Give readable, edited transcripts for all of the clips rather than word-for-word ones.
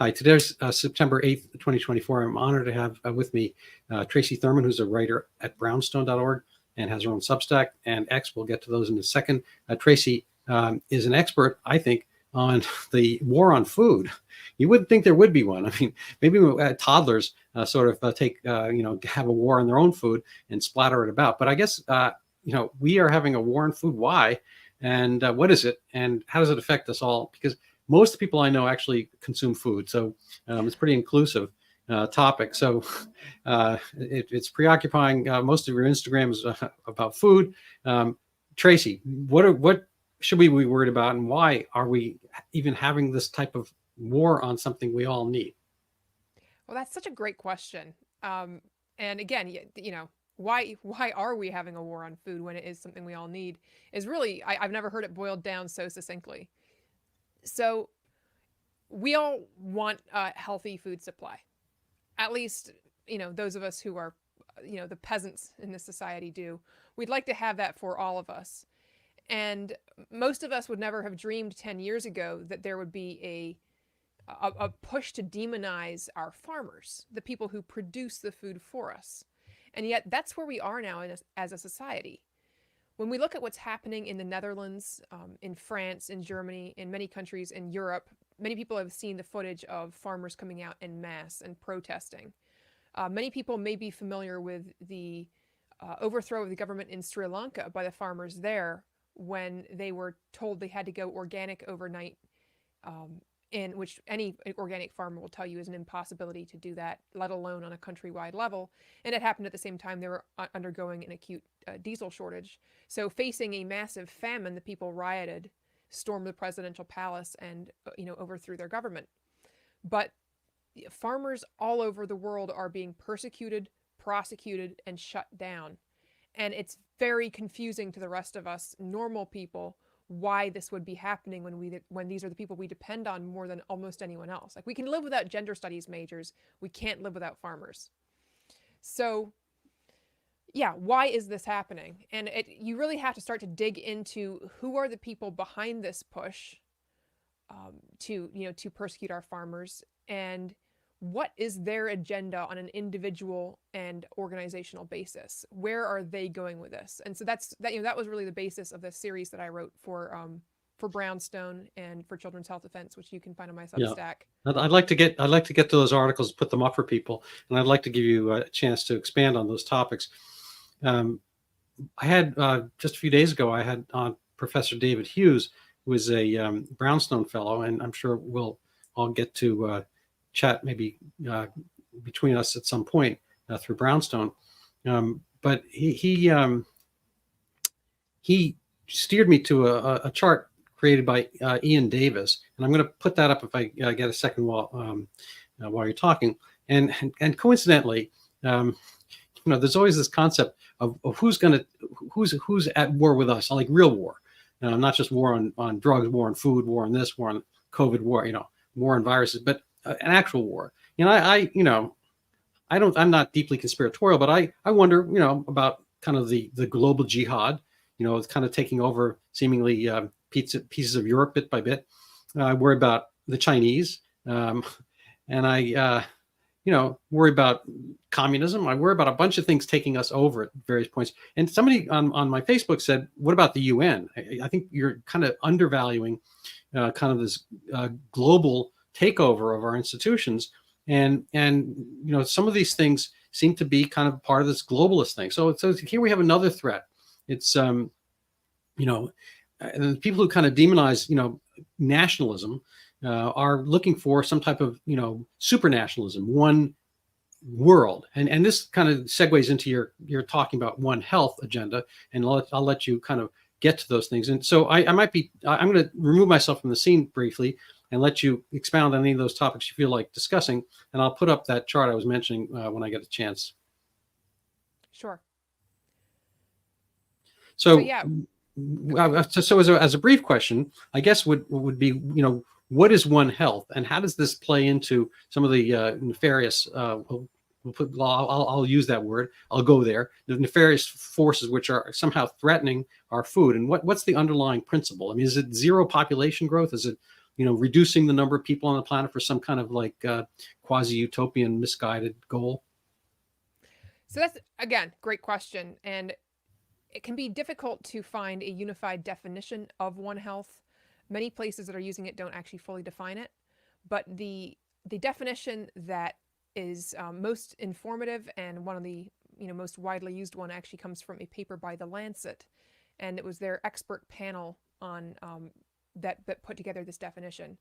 Hi, today's September 8th, 2024. I'm honored to have with me Tracy Thurman, who's a writer at brownstone.org and has her own Substack and X. We'll get to those in a second. Tracy is an expert, I think, on the war on food. You wouldn't think there would be one. I mean, maybe toddlers sort of have a war on their own food and splatter it about. But I guess, we are having a war on food. Why? And what is it? And how does it affect us all? Because most people I know actually consume food. So it's a pretty inclusive topic. So it's preoccupying. Most of your Instagram is about food. Tracy, what should we be worried about, and why are we even having this type of war on something we all need? Well, that's such a great question. And again, why are we having a war on food when it is something we all need? Is really I've never heard it boiled down so succinctly. So we all want a healthy food supply. At least, those of us who are, the peasants in this society do. We'd like to have that for all of us. And most of us would never have dreamed 10 years ago that there would be a push to demonize our farmers, the people who produce the food for us. And yet that's where we are now as a society. When we look at what's happening in the Netherlands, in France, in Germany, in many countries in Europe, many people have seen the footage of farmers coming out en masse and protesting. Many people may be familiar with the overthrow of the government in Sri Lanka by the farmers there when they were told they had to go organic overnight, in which any organic farmer will tell you is an impossibility to do that, let alone on a countrywide level. And it happened at the same time they were undergoing an acute diesel shortage. So facing a massive famine, the people rioted, stormed the presidential palace, and overthrew their government. But farmers all over the world are being persecuted, prosecuted, and shut down. And it's very confusing to the rest of us normal people why this would be happening when these are the people we depend on more than almost anyone else. Like, we can live without gender studies majors, we can't live without farmers. So yeah, why is this happening? And you really have to start to dig into who are the people behind this push to persecute our farmers, and what is their agenda on an individual and organizational basis? Where are they going with this? And so that was really the basis of the series that I wrote for Brownstone and for Children's Health Defense, which you can find on my Substack. Yeah. I'd like to get to those articles, put them up for people, and I'd like to give you a chance to expand on those topics. I had just a few days ago, I had on Professor David Hughes, who is a Brownstone Fellow, and I'm sure we'll all get to chat maybe between us at some point through Brownstone. But he steered me to a chart created by Ian Davis, and I'm going to put that up if I get a second while you're talking. And coincidentally, there's always this concept of who's at war with us, like real war, not just war on drugs, war on food, war on this, war on COVID, war on viruses, but an actual war. I'm not deeply conspiratorial, but I wonder, about kind of the global jihad, it's kind of taking over seemingly pieces of Europe bit by bit. I worry about the Chinese, and I worry about communism. I worry about a bunch of things taking us over at various points. And somebody on my Facebook said, what about the UN? I think you're kind of undervaluing kind of this global takeover of our institutions. And some of these things seem to be kind of part of this globalist thing. So here we have another threat. It's, and the people who kind of demonize, nationalism, are looking for some type of, supranationalism, one world. And this kind of segues into your talking about One Health agenda, and I'll let you kind of get to those things. And so I'm going to remove myself from the scene briefly and let you expound on any of those topics you feel like discussing. And I'll put up that chart I was mentioning when I get a chance. Sure. So yeah. So as a brief question, I guess would be, what is One Health, and how does this play into some of the nefarious, I'll use that word, I'll go there, the nefarious forces which are somehow threatening our food? And what's the underlying principle? I mean, is it zero population growth? Is it, reducing the number of people on the planet for some kind of like quasi-utopian misguided goal? So that's, again, great question. And it can be difficult to find a unified definition of One Health. Many places that are using it don't actually fully define it. But the definition that is most informative, and one of the most widely used one, actually comes from a paper by The Lancet, and it was their expert panel on that put together this definition,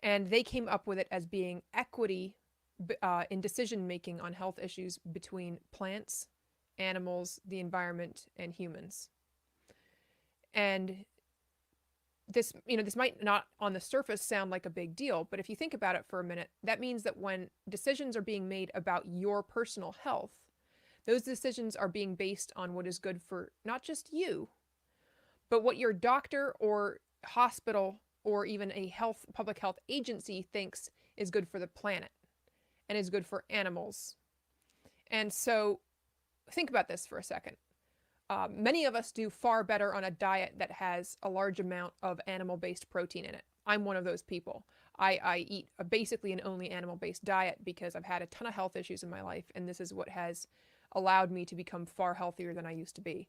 and they came up with it as being equity in decision making on health issues between plants, animals, the environment, and humans. And this might not on the surface sound like a big deal, but if you think about it for a minute, that means that when decisions are being made about your personal health, those decisions are being based on what is good for not just you, but what your doctor or hospital or even a public health agency thinks is good for the planet and is good for animals. And so think about this for a second. Many of us do far better on a diet that has a large amount of animal-based protein in it. I'm one of those people. I eat basically an only animal-based diet because I've had a ton of health issues in my life, and this is what has allowed me to become far healthier than I used to be.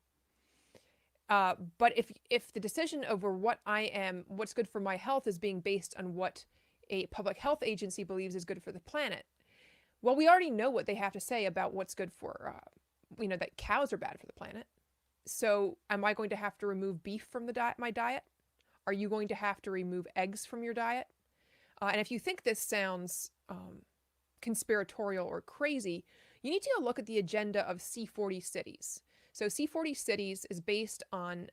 But if the decision over what's good for my health is being based on what a public health agency believes is good for the planet, well, we already know what they have to say about what's good for, that cows are bad for the planet. So am I going to have to remove beef from my diet? Are you going to have to remove eggs from your diet? And if you think this sounds conspiratorial or crazy, you need to go look at the agenda of C40 Cities. So C40 Cities is based on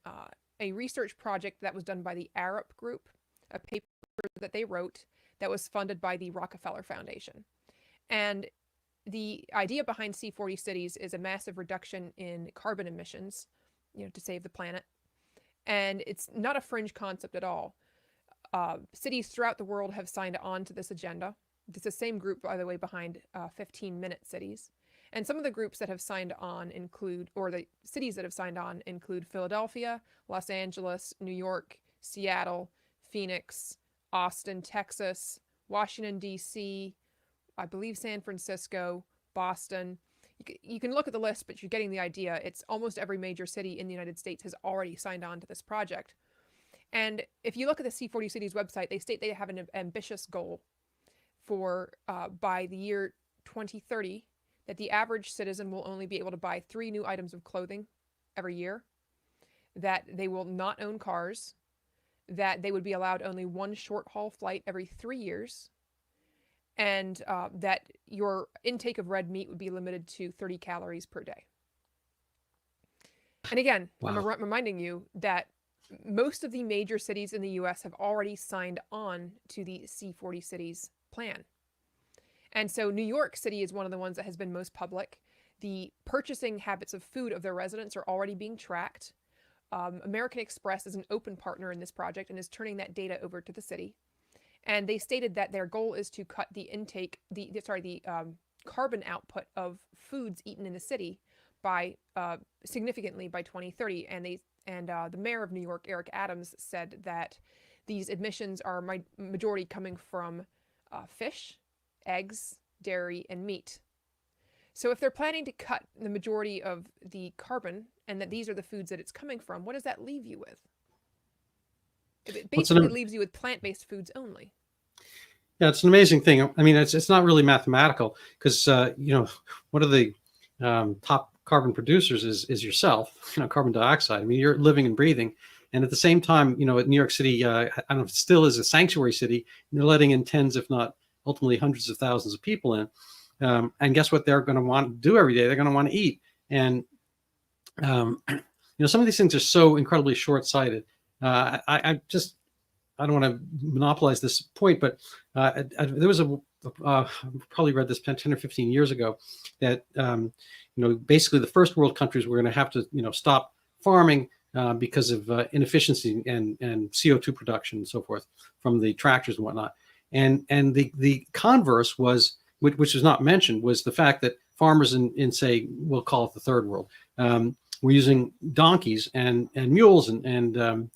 a research project that was done by the Arup Group, a paper that they wrote that was funded by the Rockefeller Foundation. And the idea behind C40 Cities is a massive reduction in carbon emissions, to save the planet. And it's not a fringe concept at all. Cities throughout the world have signed on to this agenda. It's the same group, by the way, behind 15-minute cities. And some of the groups that have signed on the cities that have signed on include Philadelphia, Los Angeles, New York, Seattle, Phoenix, Austin, Texas, Washington, D.C., I believe San Francisco, Boston. You can look at the list, but you're getting the idea. It's almost every major city in the United States has already signed on to this project. And if you look at the C40 Cities website, they state they have an ambitious goal for by the year 2030 that the average citizen will only be able to buy 3 new items of clothing every year, that they will not own cars, that they would be allowed only 1 short-haul flight every 3 years, and that your intake of red meat would be limited to 30 calories per day. And again, wow. I'm reminding you that most of the major cities in the US have already signed on to the C40 Cities plan. And so New York City is one of the ones that has been most public. The purchasing habits of food of their residents are already being tracked. American Express is an open partner in this project and is turning that data over to the city. And they stated that their goal is to cut the carbon output of foods eaten in the city by significantly by 2030. And the mayor of New York, Eric Adams, said that these emissions are majority coming from fish, eggs, dairy, and meat. So if they're planning to cut the majority of the carbon, and that these are the foods that it's coming from, what does that leave you with? It basically leaves you with plant-based foods only. Yeah, it's an amazing thing. I mean, it's not really mathematical because one of the top carbon producers is yourself. Carbon dioxide. I mean, you're living and breathing, and at the same time, at New York City, I don't know if it still is a sanctuary city. You're letting in tens, if not ultimately hundreds of thousands of people in, and guess what? They're going to want to do every day. They're going to want to eat, and some of these things are so incredibly short-sighted. I don't want to monopolize this point, but there was probably read this 10 or 15 years ago that, basically the first world countries were going to have to, stop farming because of inefficiency and CO2 production and so forth from the tractors and whatnot. And the converse was, which was not mentioned, was the fact that farmers in say, we'll call it the third world, were using donkeys and mules and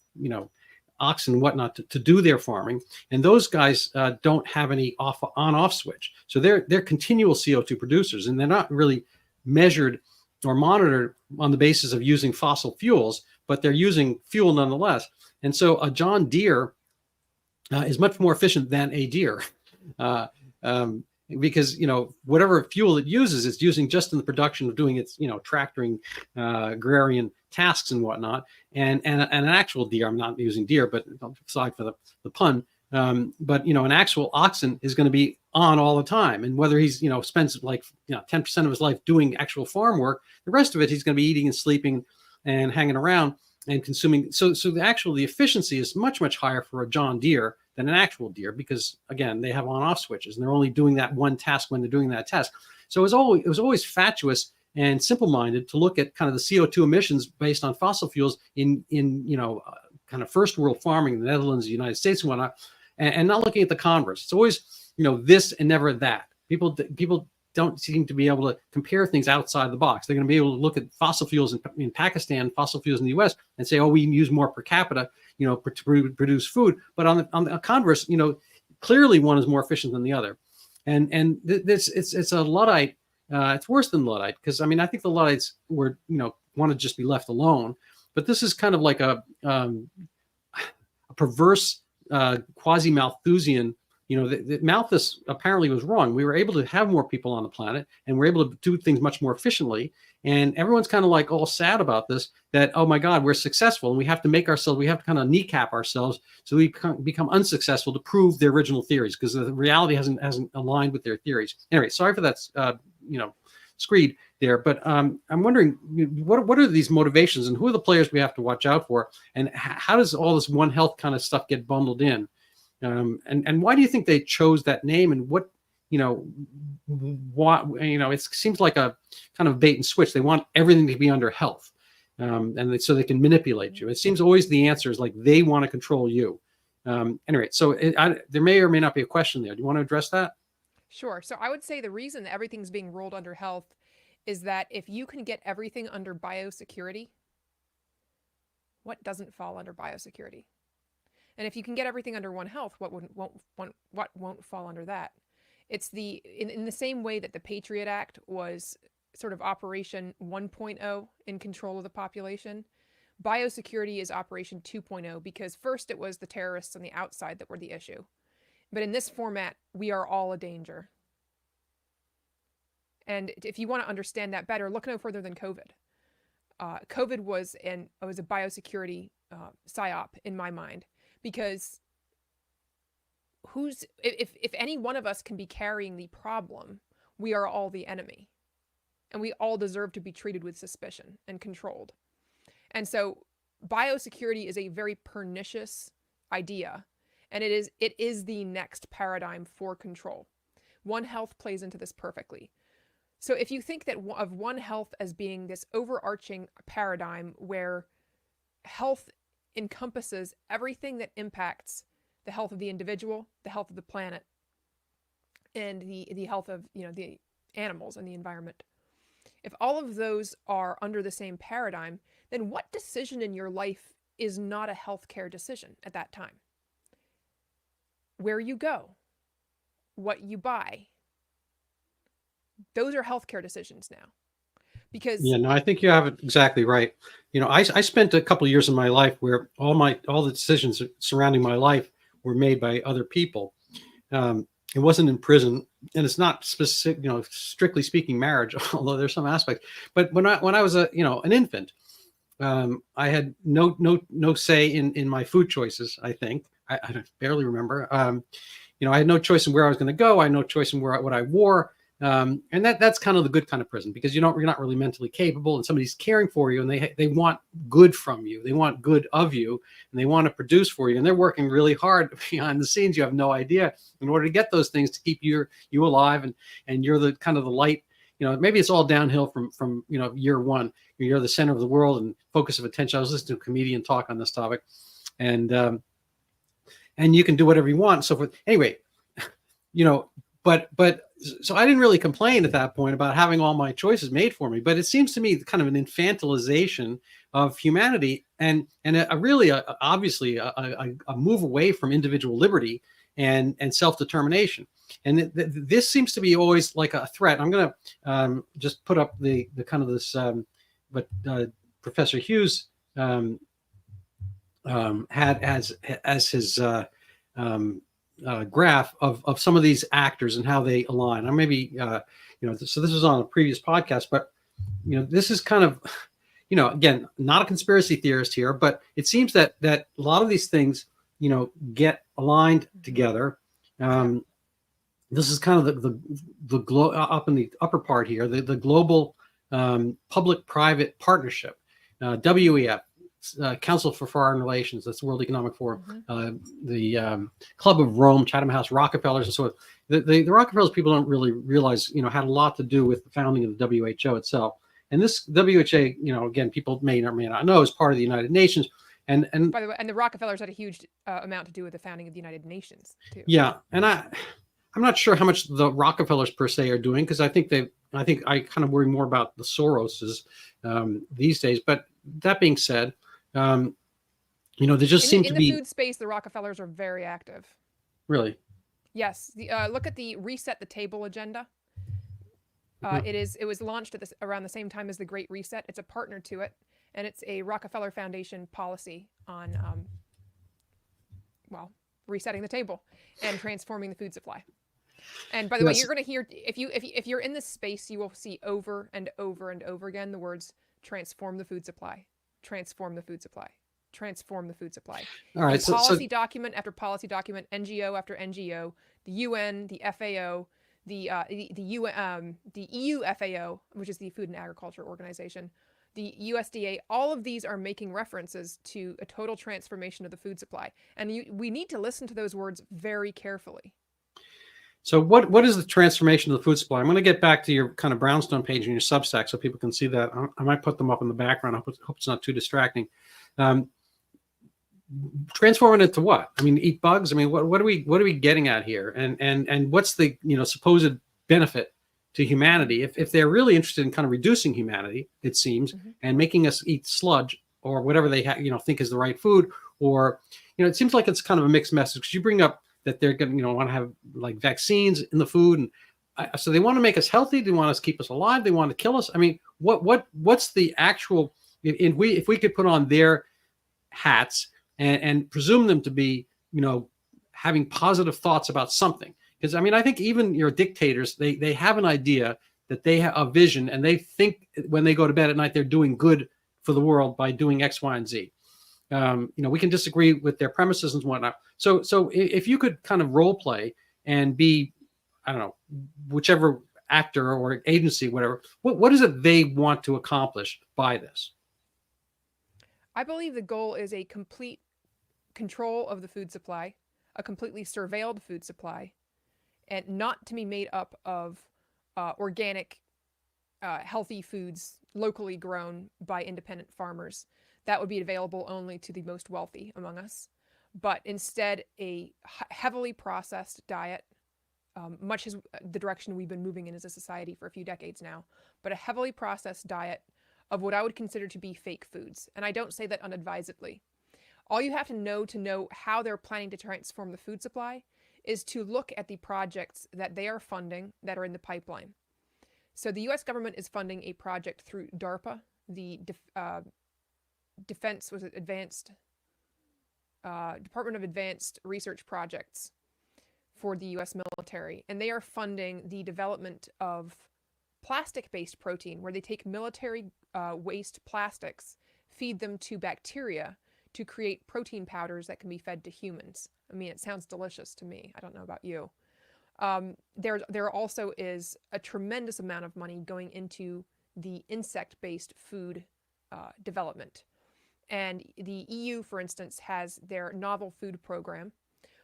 oxen and whatnot to do their farming. And those guys don't have any on-off switch. So they're continual CO2 producers, and they're not really measured or monitored on the basis of using fossil fuels, but they're using fuel nonetheless. And so a John Deere is much more efficient than a deer. Because whatever fuel it uses, it's using just in the production of doing its tractoring, agrarian tasks and whatnot. And an actual deer, I'm not using deer, but aside for the pun, but an actual oxen is going to be on all the time. And whether he's spends like 10% of his life doing actual farm work, the rest of it he's going to be eating and sleeping and hanging around and consuming. So the efficiency is much, much higher for a John Deere than an actual deer, because again, they have on-off switches and they're only doing that one task when they're doing that task. So it was always fatuous and simple-minded to look at kind of the CO2 emissions based on fossil fuels in kind of first world farming in the Netherlands, the United States, and whatnot, and not looking at the converse. It's always this and never that. People don't seem to be able to compare things outside the box. They're going to be able to look at fossil fuels in Pakistan, fossil fuels in the U.S., and say, oh, we use more per capita, to produce food. But on the converse, clearly one is more efficient than the other. And it's a Luddite. It's worse than Luddite, because I think the Luddites want to just be left alone. But this is kind of like a perverse quasi-Malthusian. The Malthus apparently was wrong. We were able to have more people on the planet, and we're able to do things much more efficiently. And everyone's kind of like all sad about this, that, oh my God, we're successful, and we have to kind of kneecap ourselves so we become unsuccessful to prove their original theories, because the reality hasn't aligned with their theories. Anyway, sorry for that, screed there, but I'm wondering, what are these motivations, and who are the players we have to watch out for, and how does all this One Health kind of stuff get bundled in? And why do you think they chose that name? And what, it seems like a kind of bait and switch. They want everything to be under health, so they can manipulate you. It seems always the answer is like they want to control you. Anyway, so there may or may not be a question there. Do you want to address that? Sure. So I would say the reason that everything's being rolled under health is that if you can get everything under biosecurity, what doesn't fall under biosecurity? And if you can get everything under One Health, what won't fall under that? It's in the same way that the Patriot Act was sort of Operation 1.0 in control of the population. Biosecurity is Operation 2.0, because first it was the terrorists on the outside that were the issue. But in this format, we are all a danger. And if you want to understand that better, look no further than COVID. COVID was a biosecurity psyop in my mind. Because if any one of us can be carrying the problem, we are all the enemy. And we all deserve to be treated with suspicion and controlled. And so biosecurity is a very pernicious idea. And it is the next paradigm for control. One Health plays into this perfectly. So if you think of One Health as being this overarching paradigm where health encompasses everything that impacts the health of the individual, the health of the planet, and the health of the animals and the environment. If all of those are under the same paradigm, then what decision in your life is not a healthcare decision at that time? Where you go, what you buy, those are healthcare decisions now. Because I think you have it exactly right. I spent a couple of years in my life where all the decisions surrounding my life were made by other people. It wasn't in prison, and it's not specific, strictly speaking, marriage, although there's some aspects. But when I was an infant, I had no say in my food choices. I think I barely remember. I had no choice in where I was going to go. I had no choice in what I wore. And that's kind of the good kind of prison, because you're not really mentally capable, and somebody's caring for you, and they want good from you. They want good of you, and they want to produce for you, and they're working really hard behind the scenes. You have no idea, in order to get those things to keep you alive, and you're the kind of the light. Maybe it's all downhill from year one. You're the center of the world and focus of attention. I was listening to a comedian talk on this topic, and you can do whatever you want and so forth. Anyway, but so I didn't really complain at that point about having all my choices made for me. But it seems to me kind of an infantilization of humanity really obviously a move away from individual liberty and self-determination. And this seems to be always like a threat. I'm going to just put up the kind of this what Professor Hughes had as his graph of some of these actors and how they align. I maybe so this was on a previous podcast, but this is kind of again, not a conspiracy theorist here, but it seems that a lot of these things get aligned together. This is kind of the up in the upper part here, the global public-private partnership, WEF, Council for Foreign Relations, that's the World Economic Forum, the Club of Rome, Chatham House, Rockefellers, and so on. The Rockefellers, people don't really realize, had a lot to do with the founding of the WHO itself. And this WHO, again, people may or may not know, is part of the United Nations. And by the way, and the Rockefellers had a huge amount to do with the founding of the United Nations too. Yeah, and I'm not sure how much the Rockefellers per se are doing, because I think I kind of worry more about the Soroses these days. But that being said, there just seem to be in the food space. The Rockefellers are very active. Really? Yes. Look at the Reset the Table agenda. It was launched around the same time as the Great Reset. It's a partner to it, and it's a Rockefeller Foundation policy on resetting the table and transforming the food supply. And by the way, you're going to hear, if you're in this space, you will see over and over and over again the words transform the food supply, transform the food supply, transform the food supply. All right. Policy document after policy document, NGO after NGO, the UN, the FAO, the EU FAO, which is the Food and Agriculture Organization, the USDA, all of these are making references to a total transformation of the food supply. And we need to listen to those words very carefully. So what is the transformation of the food supply? I'm going to get back to your kind of brownstone page in your Substack so people can see that. I might put them up in the background. I hope it's not too distracting. Transform it into what? I mean, eat bugs? I mean, what are we getting at here? And what's the supposed benefit to humanity if they're really interested in kind of reducing humanity, it seems, and making us eat sludge or whatever they think is the right food, or it seems like it's kind of a mixed message, because you bring up that they're going to want to have like vaccines in the food, and so they want to make us healthy, they want us to keep us alive, they want to kill us. I mean, what's the actual, if we could put on their hats and presume them to be having positive thoughts about something. Because I mean, I think even your dictators, they have an idea that they have a vision, and they think when they go to bed at night they're doing good for the world by doing X, Y, and Z. We can disagree with their premises and whatnot. So if you could kind of role play and be, I don't know, whichever actor or agency, whatever, what is it they want to accomplish by this? I believe the goal is a complete control of the food supply, a completely surveilled food supply, and not to be made up of organic, healthy foods locally grown by independent farmers. That would be available only to the most wealthy among us. But instead, a heavily processed diet, much as the direction we've been moving in as a society for a few decades now, but a heavily processed diet of what I would consider to be fake foods. And I don't say that unadvisedly. All you have to know how they're planning to transform the food supply is to look at the projects that they are funding that are in the pipeline. So the US government is funding a project through DARPA, the Department of Advanced Research Projects for the US military. And they are funding the development of plastic-based protein, where they take military waste plastics, feed them to bacteria to create protein powders that can be fed to humans. I mean, it sounds delicious to me. I don't know about you. There also is a tremendous amount of money going into the insect-based food development. And the EU, for instance, has their novel food program,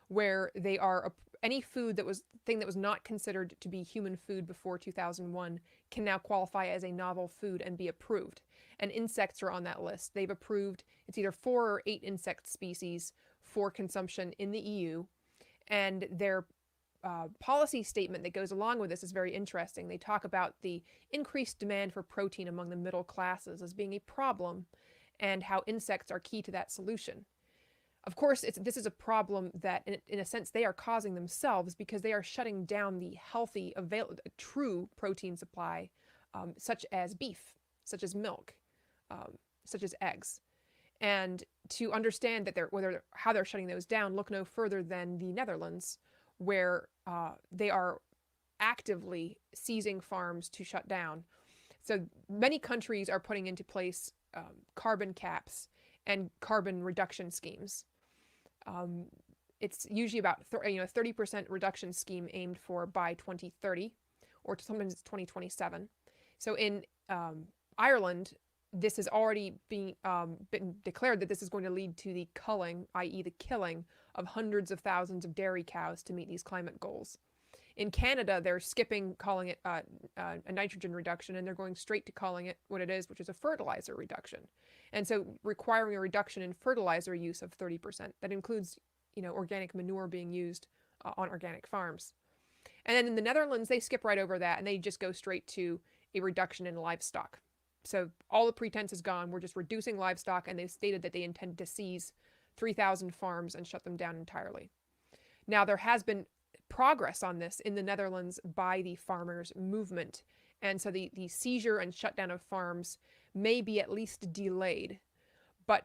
where they are any thing that was not considered to be human food before 2001 can now qualify as a novel food and be approved. And insects are on that list. They've approved, it's either 4 or 8 insect species for consumption in the EU. And their policy statement that goes along with this is very interesting. They talk about the increased demand for protein among the middle classes as being a problem, and how insects are key to that solution. Of course, this is a problem that, in a sense, they are causing themselves because they are shutting down the healthy, true protein supply, such as beef, such as milk, such as eggs. And to understand that how they're shutting those down, look no further than the Netherlands, where they are actively seizing farms to shut down. So many countries are putting into place carbon caps and carbon reduction schemes. It's usually about 30% reduction scheme aimed for by 2030, or sometimes it's 2027. So in Ireland, this has already been declared that this is going to lead to the culling, i.e., the killing of hundreds of thousands of dairy cows to meet these climate goals. In Canada, they're skipping calling it a nitrogen reduction, and they're going straight to calling it what it is, which is a fertilizer reduction. And so requiring a reduction in fertilizer use of 30%. That includes, organic manure being used on organic farms. And then in the Netherlands, they skip right over that, and they just go straight to a reduction in livestock. So all the pretense is gone. We're just reducing livestock, and they've stated that they intend to seize 3,000 farms and shut them down entirely. Now, there has been progress on this in the Netherlands by the farmers' movement. And so the seizure and shutdown of farms may be at least delayed. But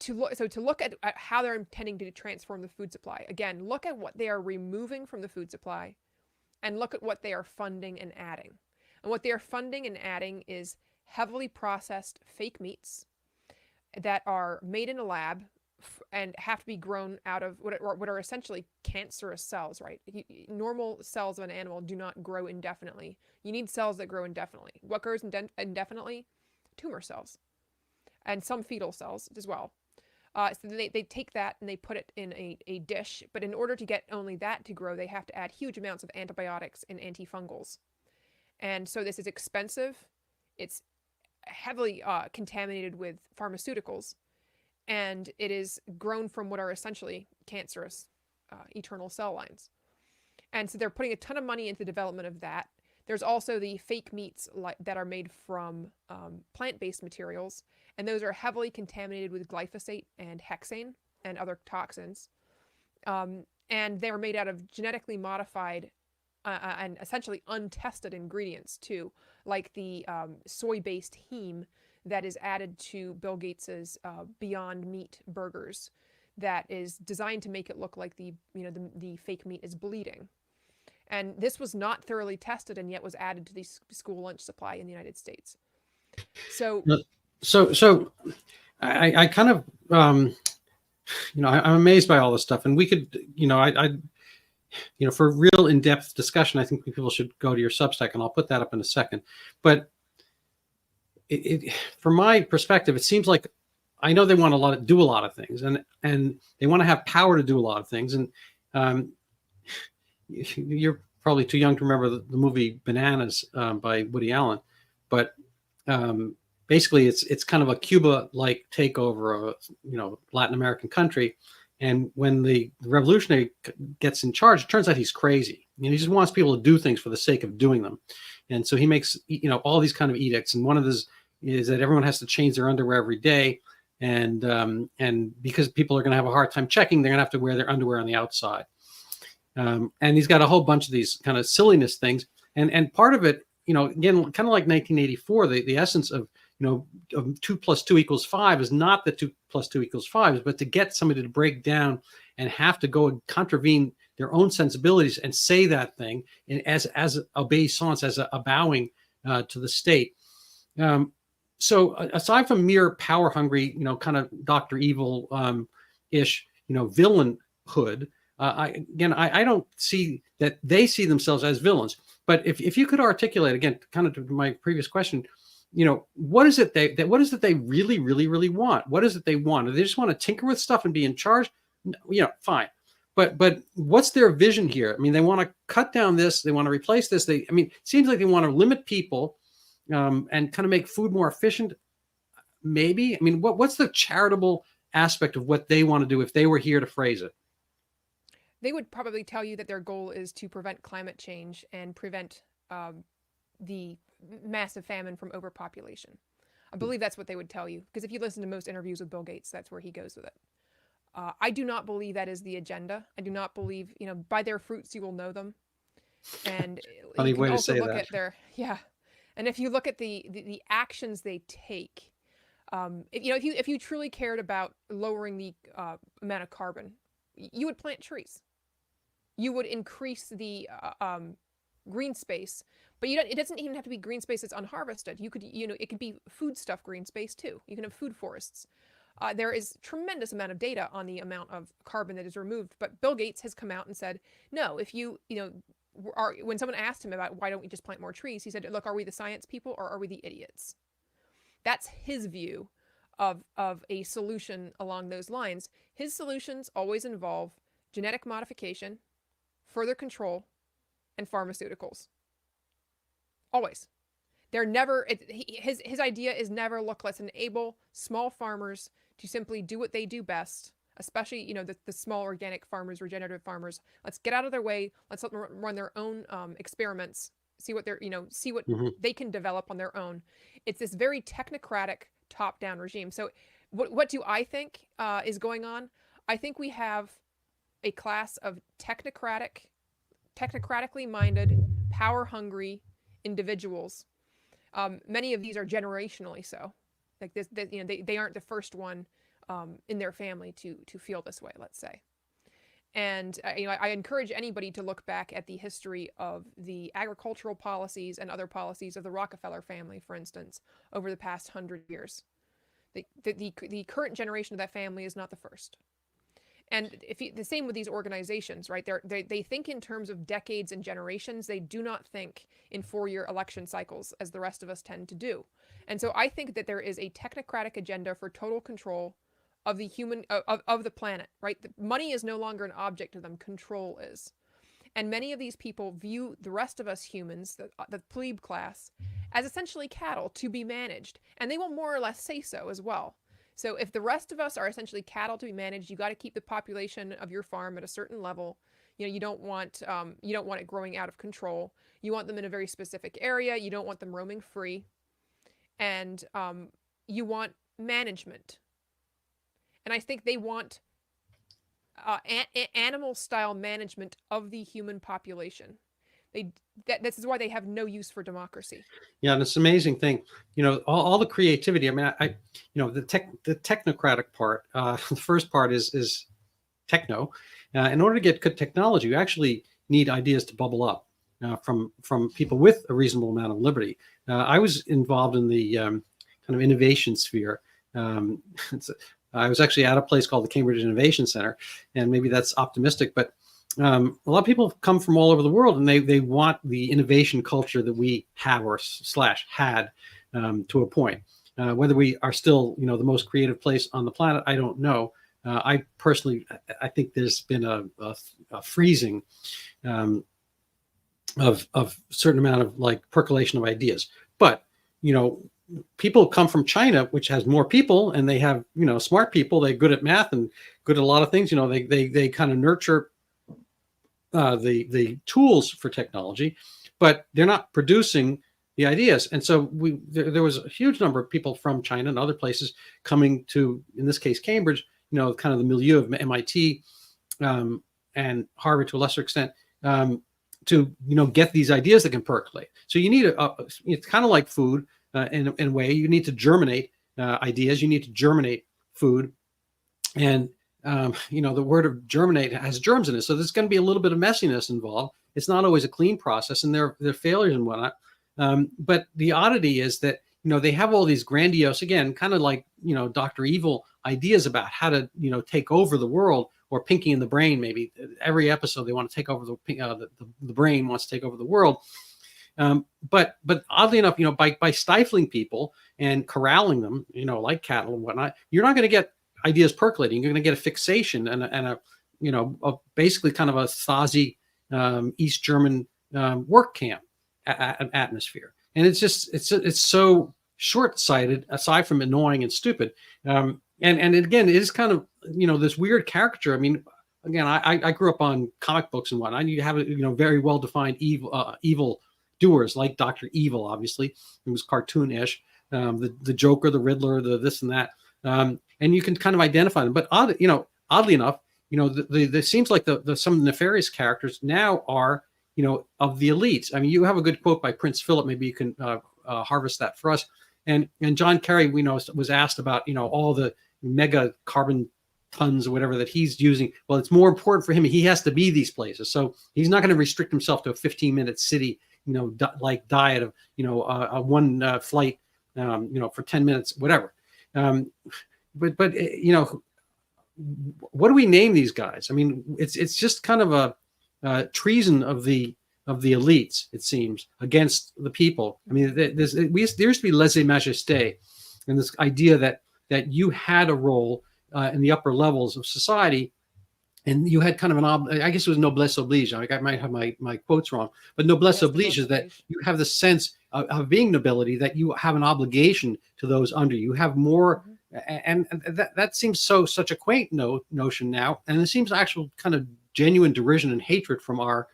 to look at how they're intending to transform the food supply, again, look at what they are removing from the food supply and look at what they are funding and adding. And what they are funding and adding is heavily processed fake meats that are made in a lab and have to be grown out of what are essentially cancerous cells, right? Normal cells of an animal do not grow indefinitely. You need cells that grow indefinitely. What grows indefinitely? Tumor cells and some fetal cells as well. So they take that and they put it in a dish, but in order to get only that to grow, they have to add huge amounts of antibiotics and antifungals. And so this is expensive. It's heavily contaminated with pharmaceuticals. And it is grown from what are essentially cancerous eternal cell lines. And so they're putting a ton of money into the development of that. There's also the fake meats that are made from plant-based materials, and those are heavily contaminated with glyphosate and hexane and other toxins. And they're made out of genetically modified and essentially untested ingredients too, like the soy-based heme that is added to Bill Gates's Beyond Meat burgers, that is designed to make it look like the fake meat is bleeding. And this was not thoroughly tested, and yet was added to the school lunch supply in the United States. So I kind of I'm amazed by all this stuff, and we could for real in-depth discussion, I think people should go to your Substack, and I'll put that up in a second. But from my perspective, it seems like I know they want to do a lot of things, and they want to have power to do a lot of things. And you're probably too young to remember the movie Bananas by Woody Allen, but basically it's kind of a Cuba-like takeover of Latin American country. And when the revolutionary gets in charge, it turns out he's crazy. He just wants people to do things for the sake of doing them. And so he makes all these kind of edicts, and one of those is that everyone has to change their underwear every day, and because people are going to have a hard time checking, they're going to have to wear their underwear on the outside. And he's got a whole bunch of these kind of silliness things, and part of it, again, kind of like 1984, the essence of 2 + 2 = 5 is not that 2 + 2 = 5, but to get somebody to break down and have to go and contravene their own sensibilities and say that thing as obeisance, as a bowing to the state. So aside from mere power hungry, kind of Dr. Evil ish, villainhood, I don't see that they see themselves as villains. But if you could articulate, again, kind of to my previous question, what is it they really, really, really want? What is it they want? Do they just want to tinker with stuff and be in charge? Fine. But what's their vision here? I mean, they want to cut down this. They want to replace this. It seems like they want to limit people and kind of make food more efficient. Maybe. I mean, what's the charitable aspect of what they want to do if they were here to phrase it? They would probably tell you that their goal is to prevent climate change and prevent the massive famine from overpopulation. I believe that's what they would tell you, because if you listen to most interviews with Bill Gates, that's where he goes with it. I do not believe that is the agenda. I do not believe, by their fruits you will know them. And you Funny can way to also say look that. at their, yeah. And if you look at the actions they take, if you truly cared about lowering the amount of carbon, you would plant trees. You would increase the green space, but it doesn't even have to be green space that's unharvested. You could, it could be foodstuff green space too. You can have food forests. There is tremendous amount of data on the amount of carbon that is removed, but Bill Gates has come out and said, no, if when someone asked him about why don't we just plant more trees, he said, look, are we the science people or are we the idiots? That's his view of a solution along those lines. His solutions always involve genetic modification, further control, and pharmaceuticals. Always. They're never, his idea is never, look, let's enable small farmers to simply do what they do best, especially, the small organic farmers, regenerative farmers. Let's get out of their way. Let's let them run their own experiments, see what Hmm. they can develop on their own. It's this very technocratic top-down regime. So what do I think is going on? I think we have a class of technocratically minded, power-hungry individuals. Many of these are generationally so. Like this, they aren't the first one in their family to feel this way, let's say. And I encourage anybody to look back at the history of the agricultural policies and other policies of the Rockefeller family, for instance, over the past 100 years. The current generation of that family is not the first. And the same with these organizations, right? They think in terms of decades and generations. They do not think in 4-year election cycles as the rest of us tend to do. And so I think that there is a technocratic agenda for total control of the of the planet, right? Money is no longer an object to them. Control is. And many of these people view the rest of us humans, the plebe class, as essentially cattle to be managed. And they will more or less say so as well. So if the rest of us are essentially cattle to be managed, you got to keep the population of your farm at a certain level. You don't want it growing out of control. You want them in a very specific area. You don't want them roaming free, and you want management. And I think they want animal-style management of the human population. This is why they have no use for democracy. Yeah, and it's an amazing thing. All the creativity. I mean, the technocratic part. The first part is techno. In order to get good technology, you actually need ideas to bubble up from people with a reasonable amount of liberty. I was involved in the kind of innovation sphere. I was actually at a place called the Cambridge Innovation Center, and maybe that's optimistic, but a lot of people come from all over the world, and they want the innovation culture that we have or / had to a point. Whether we are still, the most creative place on the planet, I don't know. I personally there's been a freezing of certain amount of like percolation of ideas. But people come from China, which has more people, and they have smart people. They're good at math and good at a lot of things. They kind of nurture the tools for technology, but they're not producing the ideas. And so there was a huge number of people from China and other places coming to, in this case, Cambridge, kind of the milieu of MIT and Harvard to a lesser extent, to get these ideas that can percolate. So you need it's kind of like food in a way. You need to germinate ideas. You need to germinate food, and the word of germinate has germs in it. So there's going to be a little bit of messiness involved. It's not always a clean process, and there are failures and whatnot. But the oddity is that, they have all these grandiose, again, kind of like, Dr. Evil ideas about how to, take over the world, or Pinky in the Brain. Maybe every episode they want to take over the brain wants to take over the world. But oddly enough, by stifling people and corralling them, like cattle and whatnot, you're not going to get ideas percolating. You're going to get a fixation and a basically kind of a Stasi East German work camp atmosphere. And it's so short-sighted, aside from annoying and stupid. And again, it is kind of this weird caricature. I mean, again, I grew up on comic books and whatnot. You have very well-defined evil doers like Dr. Evil. Obviously, it was cartoonish. the Joker, the Riddler, the this and that, and you can kind of identify them. But oddly enough, the seems like the some nefarious characters now are of the elites. I mean, you have a good quote by Prince Philip. Maybe you can harvest that for us. And John Kerry, we know, was asked about all the mega carbon tons or whatever that he's using. Well, it's more important for him. He has to be these places, so he's not going to restrict himself to a 15-minute city, like diet of a one flight, for 10 minutes, whatever. But what do we name these guys? I mean, it's just kind of a treason of the elites, it seems, against the people. I mean, there used to be lèse-majesté, and this idea that you had a role in the upper levels of society, and you had kind of I guess it was noblesse oblige. I might have my quotes wrong, but noblesse oblige is that you have the sense of being nobility, that you have an obligation to those under you. You have more, and that seems such a quaint notion now, and it seems actual kind of genuine derision and hatred from our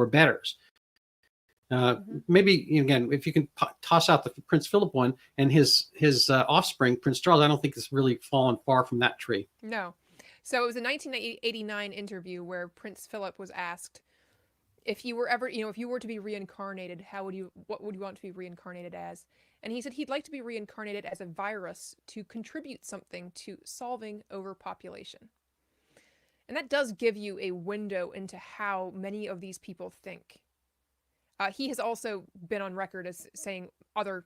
betters. Maybe again, if you can toss out the Prince Philip one and his offspring, Prince Charles, I don't think it's really fallen far from that tree. No. So it was a 1989 interview where Prince Philip was asked, if you were ever, if you were to be reincarnated, what would you want to be reincarnated as? And he said he'd like to be reincarnated as a virus to contribute something to solving overpopulation. And that does give you a window into how many of these people think. He has also been on record as saying other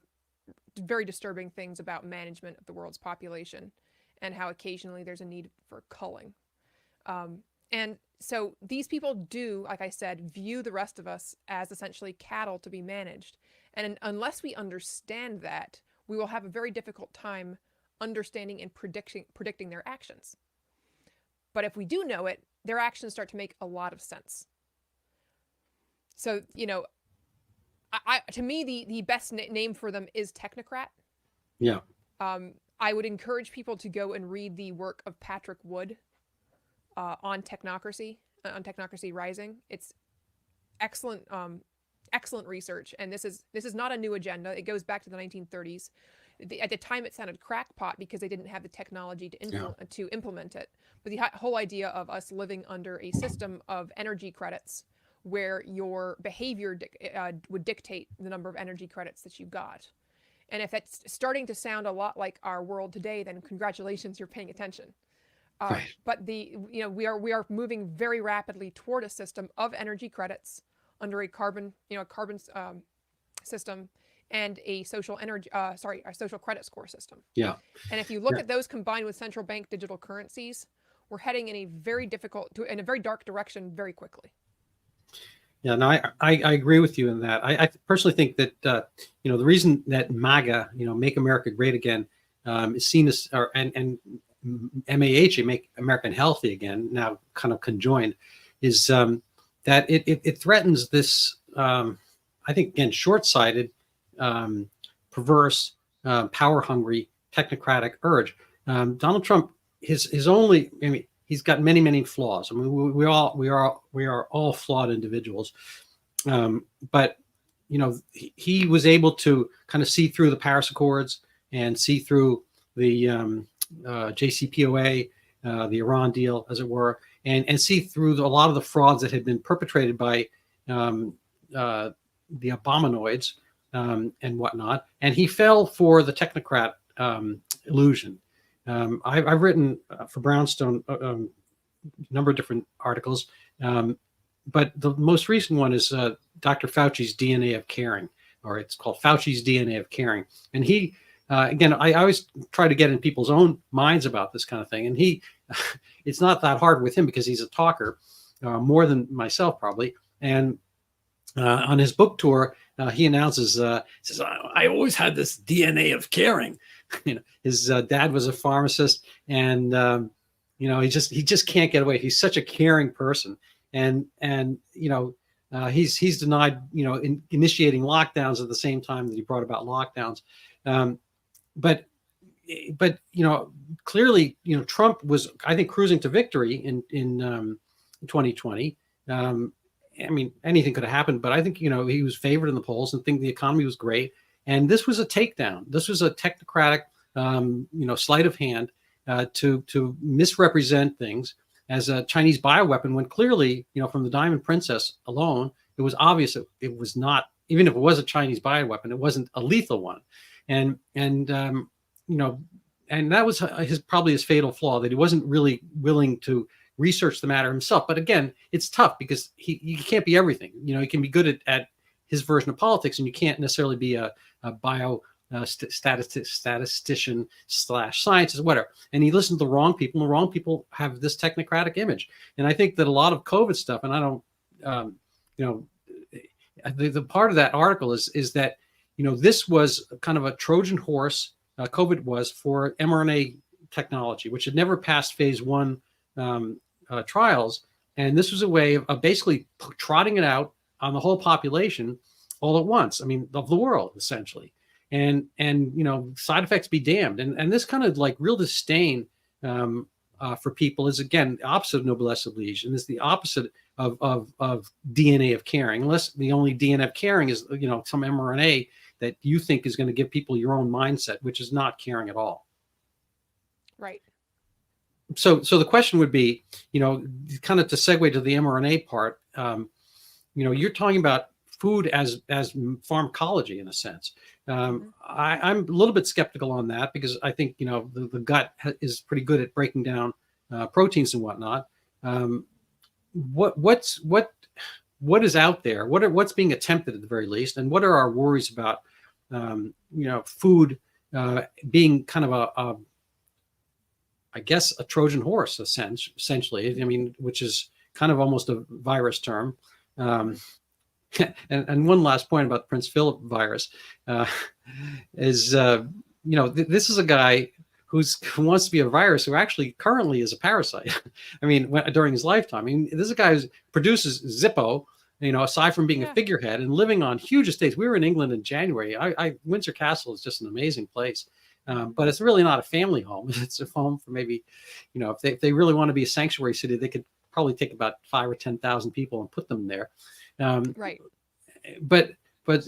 very disturbing things about management of the world's population, and how occasionally there's a need for culling. And so these people do, like I said, view the rest of us as essentially cattle to be managed. And unless we understand that, we will have a very difficult time understanding and predicting their actions. But if we do know it, their actions start to make a lot of sense. So, to me, the best name for them is technocrat. Yeah. I would encourage people to go and read the work of Patrick Wood on technocracy, Rising. It's excellent, excellent research, and this is not a new agenda. It goes back to the 1930s. At the time, it sounded crackpot because they didn't have the technology to implement it. But the whole idea of us living under a system of energy credits, where your behavior would dictate the number of energy credits that you got. And if that's starting to sound a lot like our world today, then congratulations, you're paying attention. Right. But we are moving very rapidly toward a system of energy credits under a carbon system and a social a social credit score system. Yeah. And if you look at those combined with central bank digital currencies, we're heading in a very dark direction very quickly. Yeah, no, I agree with you in that. I personally think that the reason that MAGA, Make America Great Again, is seen as, and MAHA, Make America Healthy Again, now kind of conjoined, is that it threatens this, I think, again, short-sighted, perverse, power-hungry, technocratic urge. Donald Trump, his only, he's got many flaws. I mean, we are all flawed individuals, but he was able to kind of see through the Paris Accords and see through the JCPOA, the Iran deal, as it were, and see through a lot of the frauds that had been perpetrated by the abominaoids and whatnot. And he fell for the technocrat illusion. I've written for Brownstone a number of different articles, but the most recent one is Dr. Fauci's DNA of Caring, or it's called Fauci's DNA of Caring. And he, again, I always try to get in people's own minds about this kind of thing. And it's not that hard with him because he's a talker, more than myself probably. And on his book tour, he announces, says, I always had this DNA of caring. His dad was a pharmacist, and he just can't get away. He's such a caring person, and he's denied initiating lockdowns at the same time that he brought about lockdowns. But clearly, Trump was, I think, cruising to victory in 2020. I mean, anything could have happened, but I think he was favored in the polls and think the economy was great. And this was a takedown. This was a technocratic, sleight of hand to misrepresent things as a Chinese bioweapon, when clearly, from the Diamond Princess alone, it was obvious that it was not. Even if it was a Chinese bioweapon, it wasn't a lethal one. And you know, and that was probably his fatal flaw, that he wasn't really willing to research the matter himself. But again, it's tough because he can't be everything. He can be good at his version of politics, and you can't necessarily be a bio statistician / scientist, whatever. And he listened to the wrong people, and the wrong people have this technocratic image. And I think that a lot of COVID stuff, and I don't, the part of that article is that, this was kind of a Trojan horse, COVID was, for mRNA technology, which had never passed phase 1 trials. And this was a way of basically trotting it out on the whole population all at once. I mean, of the world, essentially. And side effects be damned. And this kind of like real disdain for people is, again, the opposite of noblesse oblige, and is the opposite of DNA of caring. Unless the only DNA of caring is, some mRNA that you think is going to give people your own mindset, which is not caring at all. Right. So the question would be, kind of to segue to the mRNA part, you're talking about food as pharmacology in a sense. I'm a little bit skeptical on that, because I think, the gut is pretty good at breaking down proteins and whatnot. What is out there? What's being attempted at the very least, and what are our worries about, food being kind of I guess a Trojan horse, essentially. I mean, which is kind of almost a virus term. And one last point about Prince Philip virus is, this is a guy who wants to be a virus, who actually currently is a parasite. I mean, during his lifetime. I mean, this is a guy who produces Zippo, aside from being a figurehead and living on huge estates. We were in England in January. Windsor Castle is just an amazing place. But it's really not a family home. It's a home for maybe, if they really want to be a sanctuary city, they could probably take about 5,000 or 10,000 people and put them there. Right. But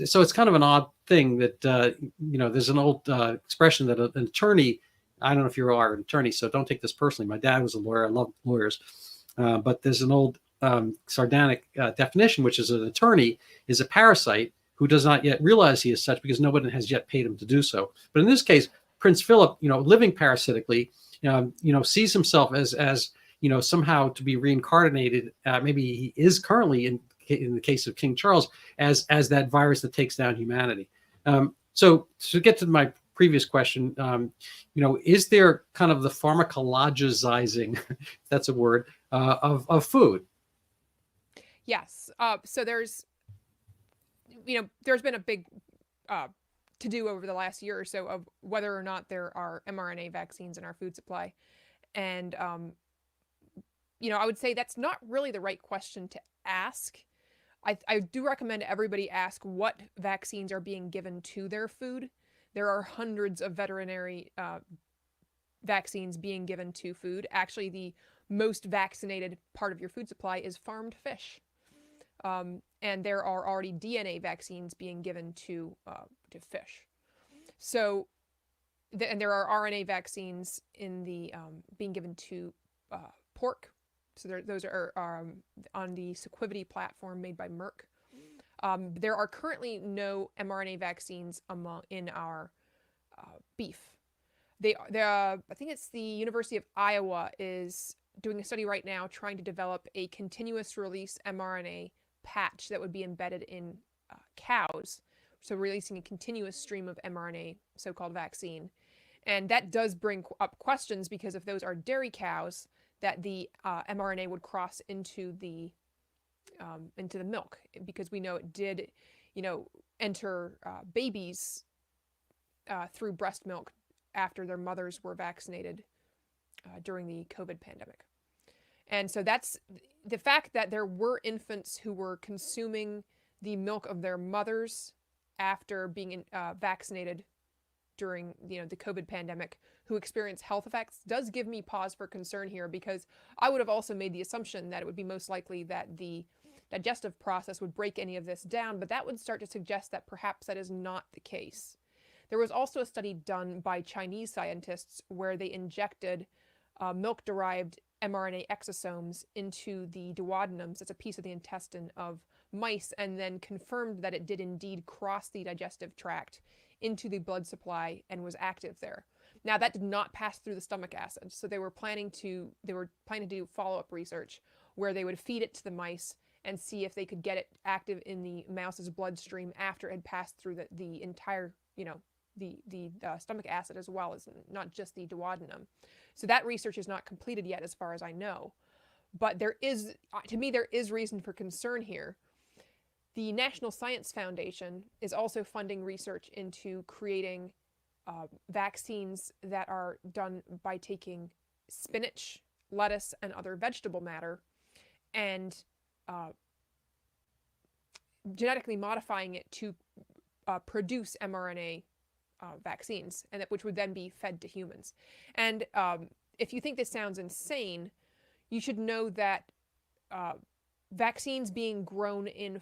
so it's kind of an odd thing that, there's an old expression that an attorney, I don't know if you are an attorney, so don't take this personally. My dad was a lawyer. I love lawyers. But there's an old sardonic definition, which is an attorney is a parasite who does not yet realize he is such, because nobody has yet paid him to do so. But in this case, Prince Philip, living parasitically, sees himself as somehow to be reincarnated. Maybe he is currently, in the case of King Charles, as that virus that takes down humanity. So to get to my previous question, is there kind of the pharmacologizing, if that's a word, of food? Yes. So there's been a big to do over the last year or so of whether or not there are mRNA vaccines in our food supply. And, I would say that's not really the right question to ask. I do recommend everybody ask what vaccines are being given to their food. There are hundreds of veterinary vaccines being given to food. Actually, the most vaccinated part of your food supply is farmed fish. And there are already DNA vaccines being given to fish. So, and there are RNA vaccines in the being given to pork. So those are on the Sequivity platform made by Merck. There are currently no mRNA vaccines in our beef. I think it's the University of Iowa is doing a study right now trying to develop a continuous release mRNA patch that would be embedded in cows, so releasing a continuous stream of mRNA, so-called vaccine. And that does bring up questions, because if those are dairy cows, that the mRNA would cross into the milk, because we know it did, enter babies through breast milk after their mothers were vaccinated during the COVID pandemic. And so that's the fact that there were infants who were consuming the milk of their mothers after being vaccinated during the COVID pandemic, who experienced health effects, does give me pause for concern here, because I would have also made the assumption that it would be most likely that the digestive process would break any of this down, but that would start to suggest that perhaps that is not the case. There was also a study done by Chinese scientists where they injected milk-derived mRNA exosomes into the duodenums, that's a piece of the intestine of mice, and then confirmed that it did indeed cross the digestive tract into the blood supply and was active there. Now that did not pass through the stomach acid, so they were planning to do follow-up research where they would feed it to the mice and see if they could get it active in the mouse's bloodstream after it had passed through the entire, the stomach acid as well as not just the duodenum. So that research is not completed yet as far as I know. But there is reason for concern here. The National Science Foundation is also funding research into creating vaccines that are done by taking spinach, lettuce, and other vegetable matter and genetically modifying it to produce mRNA vaccines, and which would then be fed to humans. And if you think this sounds insane, you should know that vaccines being grown in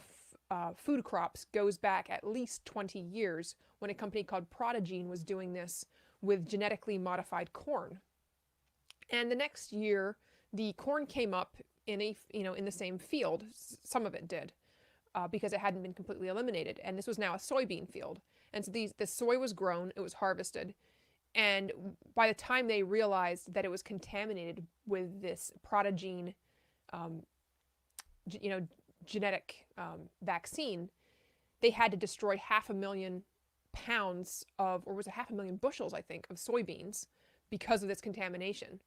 food crops goes back at least 20 years when a company called Protogene was doing this with genetically modified corn. And the next year, the corn came up in the same field. Some of it did, because it hadn't been completely eliminated. And this was now a soybean field. And so the soy was grown, it was harvested, and by the time they realized that it was contaminated with this Protogene, genetic vaccine, they had to destroy 500,000 pounds or was it 500,000 bushels, I think, of soybeans because of this contamination.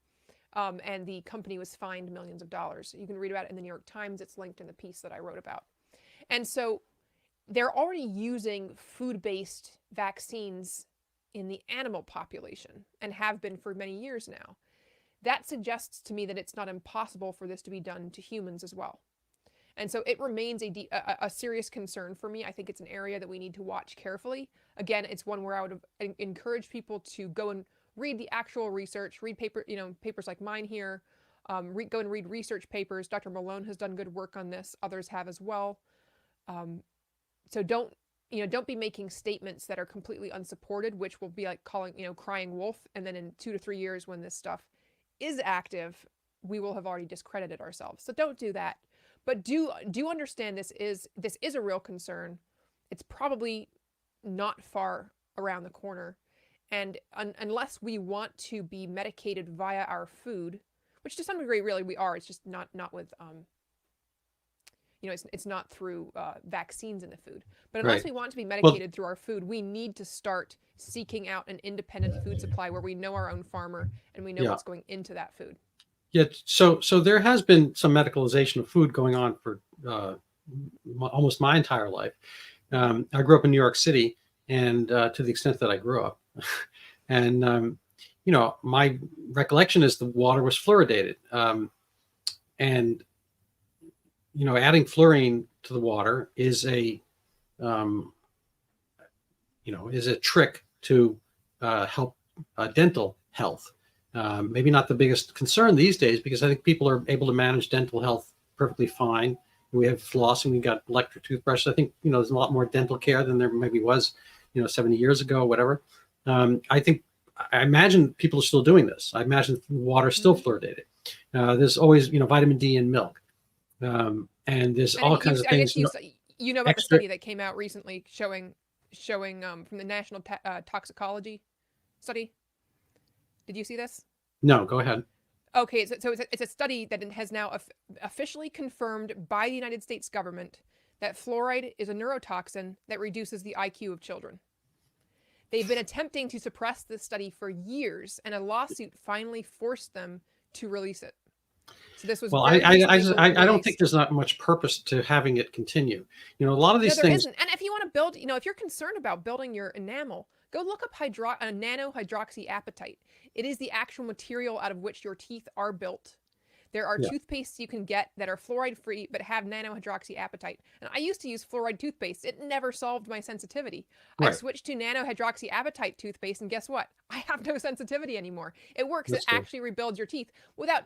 And the company was fined millions of dollars. You can read about it in the New York Times. It's linked in the piece that I wrote about. And so they're already using food-based vaccines in the animal population and have been for many years now. That suggests to me that it's not impossible for this to be done to humans as well. And so it remains a serious concern for me. I think it's an area that we need to watch carefully. Again, it's one where I would encourage people to go and read the actual research, read papers like mine here, go and read research papers. Dr. Malone has done good work on this. Others have as well. So don't be making statements that are completely unsupported, which will be like crying wolf. And then in 2 to 3 years, when this stuff is active, we will have already discredited ourselves. So don't do that. But do understand this is a real concern. It's probably not far around the corner. And unless we want to be medicated via our food, which to some degree really we are, it's just not with it's not through vaccines in the food. But unless we want to be medicated through our food, we need to start seeking out an independent food supply where we know our own farmer and we know what's going into that food. Yeah, so there has been some medicalization of food going on for almost my entire life. I grew up in New York City, and to the extent that I grew up, and my recollection is the water was fluoridated, and adding fluorine to the water is a trick to help dental health. Maybe not the biggest concern these days, because I think people are able to manage dental health perfectly fine. We have flossing, we got electric toothbrushes. I think, there's a lot more dental care than there maybe was, 70 years ago, whatever. I imagine people are still doing this. I imagine water is still fluoridated. There's always, vitamin D in milk. And there's all kinds of things. About the study that came out recently showing from the National Toxicology study. Did you see this? No, go ahead. Okay, so it's a study that has now officially confirmed by the United States government that fluoride is a neurotoxin that reduces the IQ of children. They've been attempting to suppress this study for years, and a lawsuit finally forced them to release it. So this was I don't think there's not much purpose to having it continue. A lot of these things. Isn't. And if you want to build, if you're concerned about building your enamel, go look up nanohydroxyapatite. It is the actual material out of which your teeth are built. There are Yeah. toothpastes you can get that are fluoride free but have nanohydroxyapatite. And I used to use fluoride toothpaste. It never solved my sensitivity. I Right. switched to nanohydroxyapatite toothpaste, and guess what? I have no sensitivity anymore. It works. It That's good. actually rebuilds your teeth without,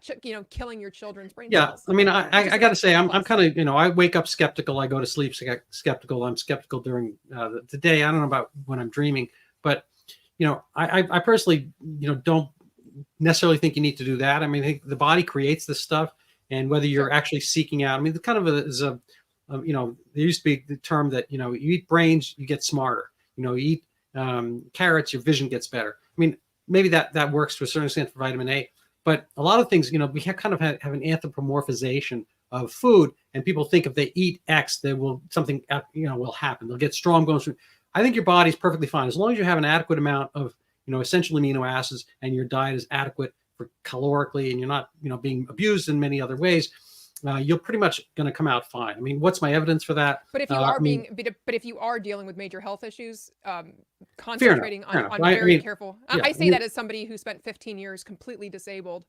killing your children's brain Yeah, cells, I mean, I which is got a to say, I'm plus. kind of, I wake up skeptical. I go to sleep skeptical. I'm skeptical during the day. I don't know about when I'm dreaming, but I personally, don't necessarily think you need to do that. I mean, I think the body creates this stuff, and whether you're Sure. actually seeking out, I mean, the kind of is there used to be the term that you eat brains, you get smarter. You eat carrots, your vision gets better. I mean, maybe that works to a certain extent for vitamin A, but a lot of things, we kind of have an anthropomorphization of food, and people think if they eat X, there will something will happen. They'll get strong bones. I think your body's perfectly fine as long as you have an adequate amount of essential amino acids, and your diet is adequate for calorically, and you're not being abused in many other ways. You're pretty much going to come out fine. I mean, what's my evidence for that? But if you I are mean, but if you are dealing with major health issues, fair enough. concentrating Fair on enough. on I very mean, careful. yeah. I I say mean, that as somebody who spent 15 years completely disabled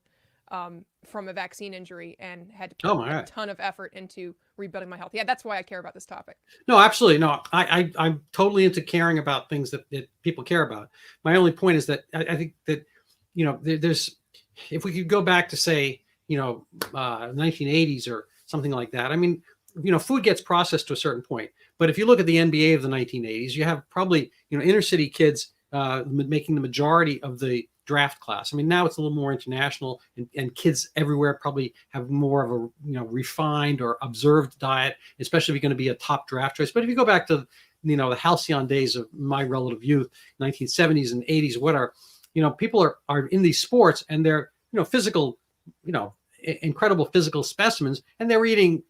from a vaccine injury and had to oh put my a God. ton of effort into rebuilding my health. Yeah, that's why I care about this topic. No, absolutely. No, I'm totally into caring about things that people care about. My only point is that I think that, there's, if we could go back to say, 1980s or something like that. I mean, food gets processed to a certain point. But if you look at the NBA of the 1980s, you have probably, inner city kids making the majority of the draft class. I mean, now it's a little more international, and kids everywhere probably have more of a refined or observed diet, especially if you're going to be a top draft choice. But if you go back to the halcyon days of my relative youth, 1970s and 80s, people are in these sports, and they're physical, incredible physical specimens, and they're eating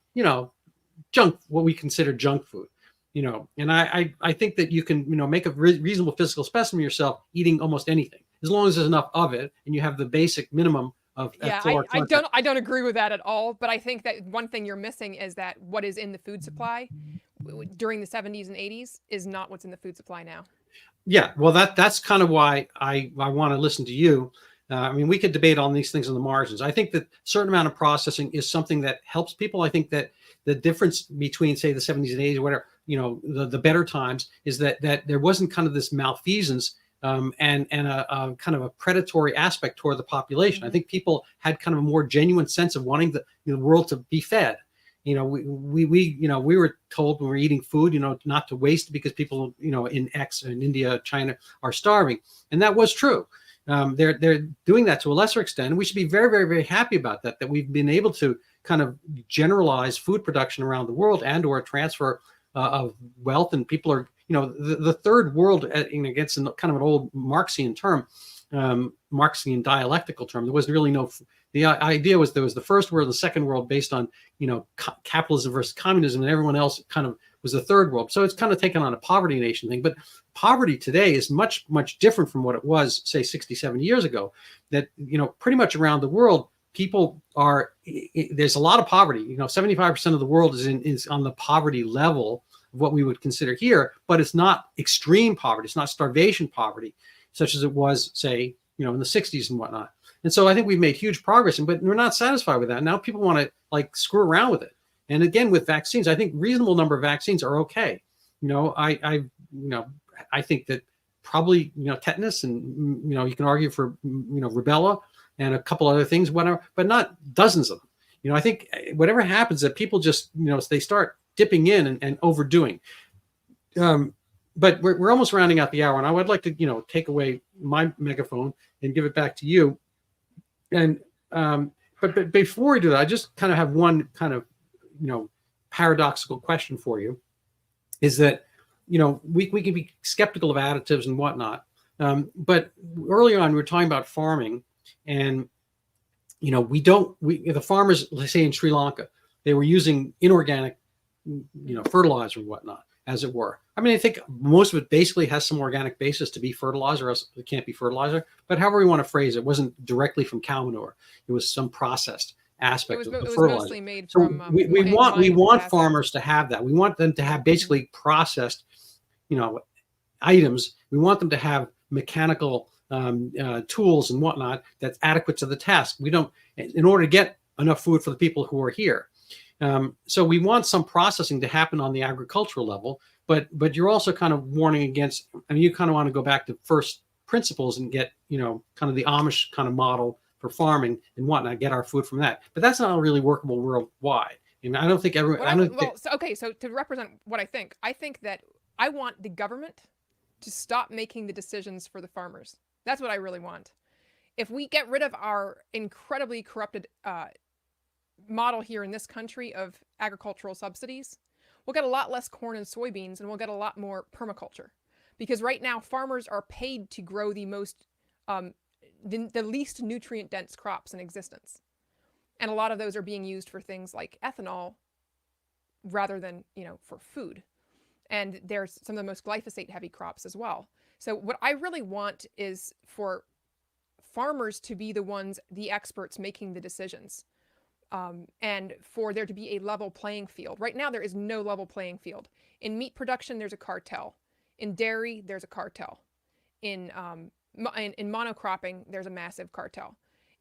junk, what we consider junk food. And I think that you can make a reasonable physical specimen of yourself eating almost anything, as long as there's enough of it and you have the basic minimum of Yeah, caloric content. I don't agree with that at all. But I think that one thing you're missing is that what is in the food supply during the 70s and 80s is not what's in the food supply now. Yeah, well, that's kind of why I want to listen to you. I mean, we could debate on these things on the margins. I think that a certain amount of processing is something that helps people. I think that the difference between, say, the 70s and 80s or whatever, the better times, is that there wasn't kind of this malfeasance and a kind of a predatory aspect toward the population. I think people had kind of a more genuine sense of wanting the world to be fed. We were told when we were eating food, not to waste, because people, in India, China, are starving, and that was true. They're doing that to a lesser extent, and we should be very, very, very happy about that. That we've been able to kind of generalize food production around the world, and/or transfer of wealth, and people are, the third world, gets kind of an old Marxian term, Marxian dialectical term. There was really no. The idea was there was the first world, the second world, based on capitalism versus communism, and everyone else kind of was the third world. So it's kind of taken on a poverty nation thing. But poverty today is much, much different from what it was, say, 60, 70 years ago. That pretty much around the world, people are, there's a lot of poverty. 75% of the world is on the poverty level of what we would consider here, but it's not extreme poverty. It's not starvation poverty, such as it was, say, in the 60s and whatnot. And so I think we've made huge progress, but we're not satisfied with that. Now people want to screw around with it. And again, with vaccines, I think reasonable number of vaccines are okay. I think that probably tetanus, and you can argue for rubella and a couple other things, whatever, but not dozens of them. I think whatever happens, that people just they start dipping in and overdoing. But we're almost rounding out the hour, and I would like to take away my megaphone and give it back to you. And but before we do that, I just kind of have one kind of paradoxical question for you. Is that we can be skeptical of additives and whatnot, but earlier on we were talking about farming, and the farmers, let's say in Sri Lanka, they were using inorganic fertilizer and whatnot, as it were. I mean, I think most of it basically has some organic basis to be fertilizer, or else it can't be fertilizer. But however you want to phrase it, wasn't directly from cow manure. It was some processed aspect of It was fertilizer. mostly made So from we want acid. farmers to have that. We want them to have basically processed, items. We want them to have mechanical tools and whatnot that's adequate to the task. We don't, in order to get enough food for the people who are here. So we want some processing to happen on the agricultural level, but you're also kind of warning against. I mean, you kind of want to go back to first principles and get, kind of the Amish kind of model for farming and whatnot, get our food from that. But that's not really workable worldwide. And I don't think everyone. So to represent what I think that I want the government to stop making the decisions for the farmers. That's what I really want. If we get rid of our incredibly corrupted model here in this country of agricultural subsidies, we'll get a lot less corn and soybeans, and we'll get a lot more permaculture. Because right now, farmers are paid to grow the least nutrient dense crops in existence. And a lot of those are being used for things like ethanol rather than, for food. And there's some of the most glyphosate heavy crops as well. So what I really want is for farmers to be the experts making the decisions. And for there to be a level playing field. Right now, there is no level playing field. In meat production, there's a cartel. In dairy, there's a cartel. In monocropping, there's a massive cartel.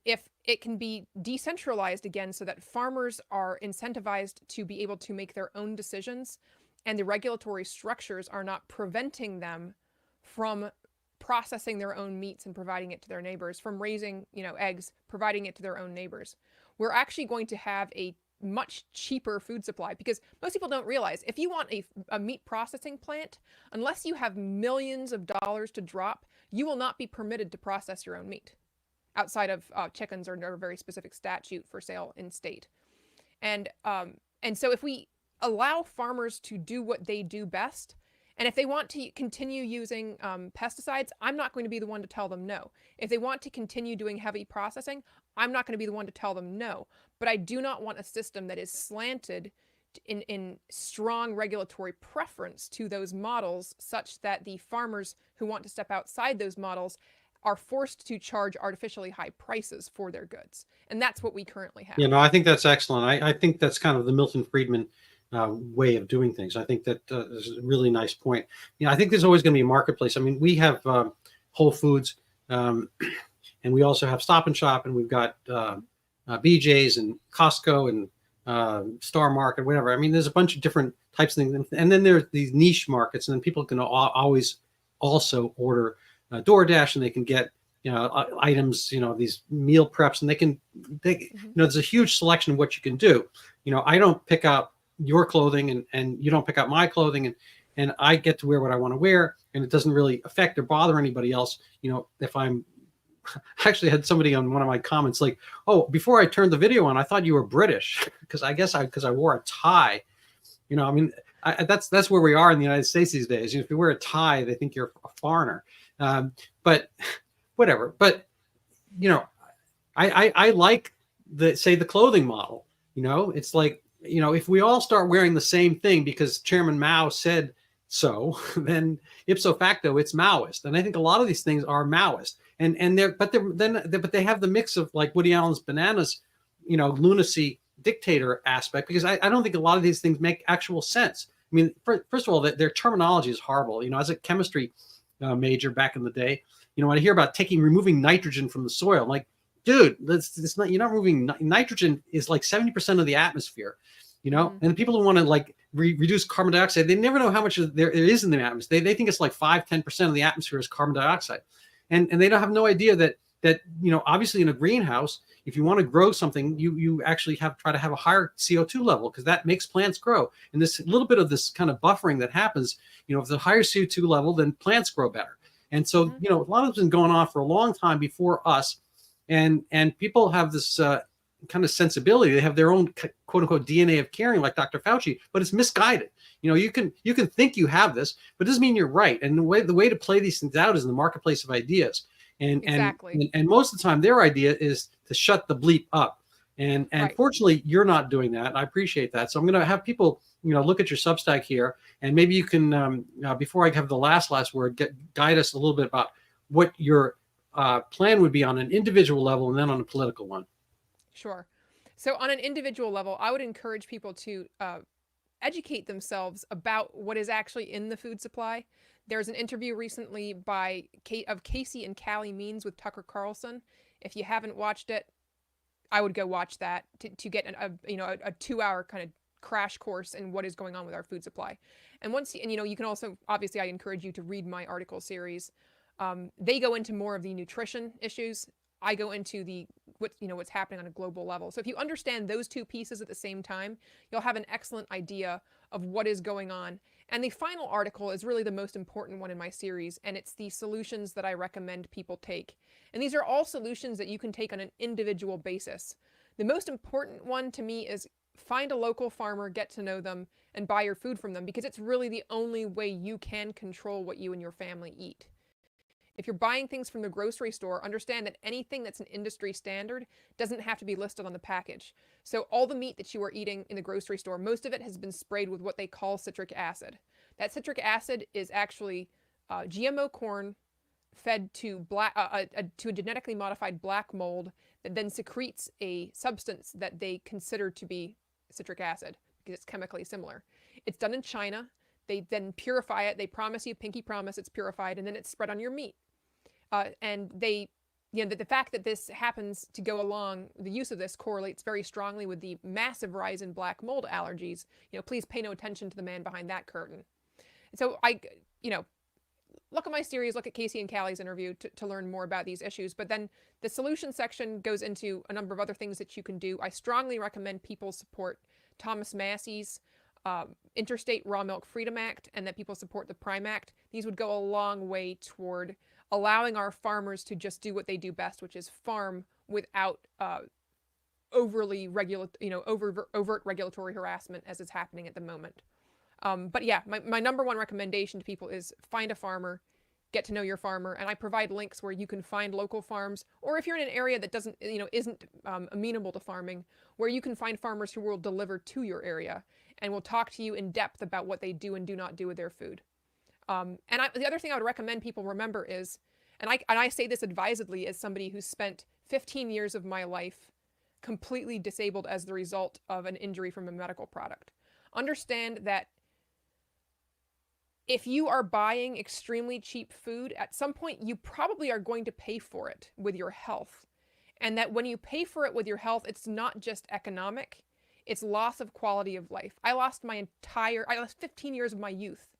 If it can be decentralized again so that farmers are incentivized to be able to make their own decisions, and the regulatory structures are not preventing them from processing their own meats and providing it to their neighbors, from raising, eggs, providing it to their own neighbors, we're actually going to have a much cheaper food supply. Because most people don't realize, if you want a meat processing plant, unless you have millions of dollars to drop, you will not be permitted to process your own meat outside of chickens or a very specific statute for sale in state. And so if we allow farmers to do what they do best, and if they want to continue using pesticides, I'm not going to be the one to tell them no. If they want to continue doing heavy processing, I'm not going to be the one to tell them no. But I do not want a system that is slanted in strong regulatory preference to those models, such that the farmers who want to step outside those models are forced to charge artificially high prices for their goods. And that's what we currently have. I think that's excellent. I think that's kind of the Milton Friedman way of doing things. I think that is a really nice point. I think there's always going to be a marketplace. I mean, we have Whole Foods, and we also have Stop and Shop, and we've got BJ's and Costco and Star Market, whatever. I mean, there's a bunch of different types of things. And then there's these niche markets, and then people can always also order DoorDash, and they can get items, these meal preps, and there's a huge selection of what you can do. I don't pick out your clothing, and you don't pick out my clothing, and I get to wear what I want to wear, and it doesn't really affect or bother anybody else. If I'm I actually had somebody on one of my comments like, "Oh, before I turned the video on, I thought you were British," because I wore a tie. I mean, that's where we are in the United States these days. If you wear a tie, they think you're a foreigner. But whatever. But I like the clothing model. It's like, if we all start wearing the same thing because Chairman Mao said so, then ipso facto it's Maoist. And I think a lot of these things are Maoist. And they have the mix of like Woody Allen's Bananas, lunacy dictator aspect, because I don't think a lot of these things make actual sense. I mean, first of all, their terminology is horrible. As a chemistry major back in the day, when I hear about removing nitrogen from the soil, I'm like, dude, it's not, you're not removing nitrogen. Is like 70% of the atmosphere, and the people who want to like reduce carbon dioxide, they never know how much there is in the atmosphere. They think it's like 5-10% of the atmosphere is carbon dioxide. And they don't have no idea that obviously in a greenhouse, if you want to grow something, you actually try to have a higher CO2 level, because that makes plants grow. And this little bit of this kind of buffering that happens, if the higher CO2 level, then plants grow better. And so, a lot of it's been going on for a long time before us. And people have this kind of sensibility. They have their own quote unquote DNA of caring, like Dr. Fauci, but it's misguided. You can think you have this, but it doesn't mean you're right. And the way to play these things out is in the marketplace of ideas. And exactly. and most of the time, their idea is to shut the bleep up. And right. Fortunately, you're not doing that. I appreciate that. So I'm going to have people, look at your Substack here, and maybe you can, before I have the last word, guide us a little bit about what your plan would be on an individual level and then on a political one. Sure. So on an individual level, I would encourage people to educate themselves about what is actually in the food supply. There's an interview recently of Casey and Callie Means with Tucker Carlson. If you haven't watched it, I would go watch that to get a 2-hour kind of crash course in what is going on with our food supply. And you can also, obviously, I encourage you to read my article series. They go into more of the nutrition issues. I go into what's happening on a global level. So if you understand those two pieces at the same time, you'll have an excellent idea of what is going on. And the final article is really the most important one in my series, and it's the solutions that I recommend people take. And these are all solutions that you can take on an individual basis. The most important one to me is find a local farmer, get to know them, and buy your food from them, because it's really the only way you can control what you and your family eat. If you're buying things from the grocery store, understand that anything that's an industry standard doesn't have to be listed on the package. So all the meat that you are eating in the grocery store, most of it has been sprayed with what they call citric acid. That citric acid is actually GMO corn fed to a genetically modified black mold that then secretes a substance that they consider to be citric acid because it's chemically similar. It's done in China. They then purify it. They promise you, pinky promise, it's purified, and then it's spread on your meat. And the fact that this happens to go along, the use of this correlates very strongly with the massive rise in black mold allergies. Please pay no attention to the man behind that curtain. So look at my series, look at Casey and Callie's interview to learn more about these issues. But then the solution section goes into a number of other things that you can do. I strongly recommend people support Thomas Massey's Interstate Raw Milk Freedom Act, and that people support the Prime Act. These would go a long way toward allowing our farmers to just do what they do best, which is farm without overt regulatory harassment as is happening at the moment. But yeah, my number one recommendation to people is find a farmer, get to know your farmer, and I provide links where you can find local farms, or if you're in an area that isn't amenable to farming, where you can find farmers who will deliver to your area and will talk to you in depth about what they do and do not do with their food. The other thing I would recommend people remember is, and I say this advisedly as somebody who's spent 15 years of my life completely disabled as the result of an injury from a medical product. Understand that if you are buying extremely cheap food, at some point you probably are going to pay for it with your health. And that when you pay for it with your health, it's not just economic, it's loss of quality of life. I lost 15 years of my youth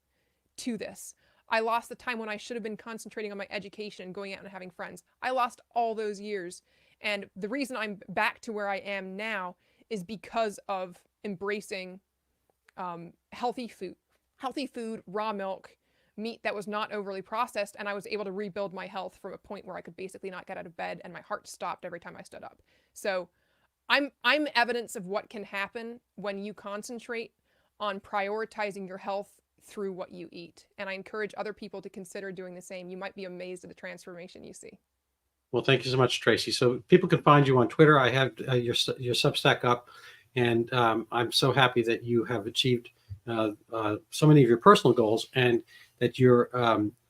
to this. I lost the time when I should have been concentrating on my education and going out and having friends. I lost all those years. And the reason I'm back to where I am now is because of embracing healthy food, raw milk, meat that was not overly processed, and I was able to rebuild my health from a point where I could basically not get out of bed and my heart stopped every time I stood up. So I'm evidence of what can happen when you concentrate on prioritizing your health through what you eat. And I encourage other people to consider doing the same. You might be amazed at the transformation you see. Well, thank you so much, Tracy. So people can find you on Twitter. I have your Substack up, and I'm so happy that you have achieved so many of your personal goals, and that you're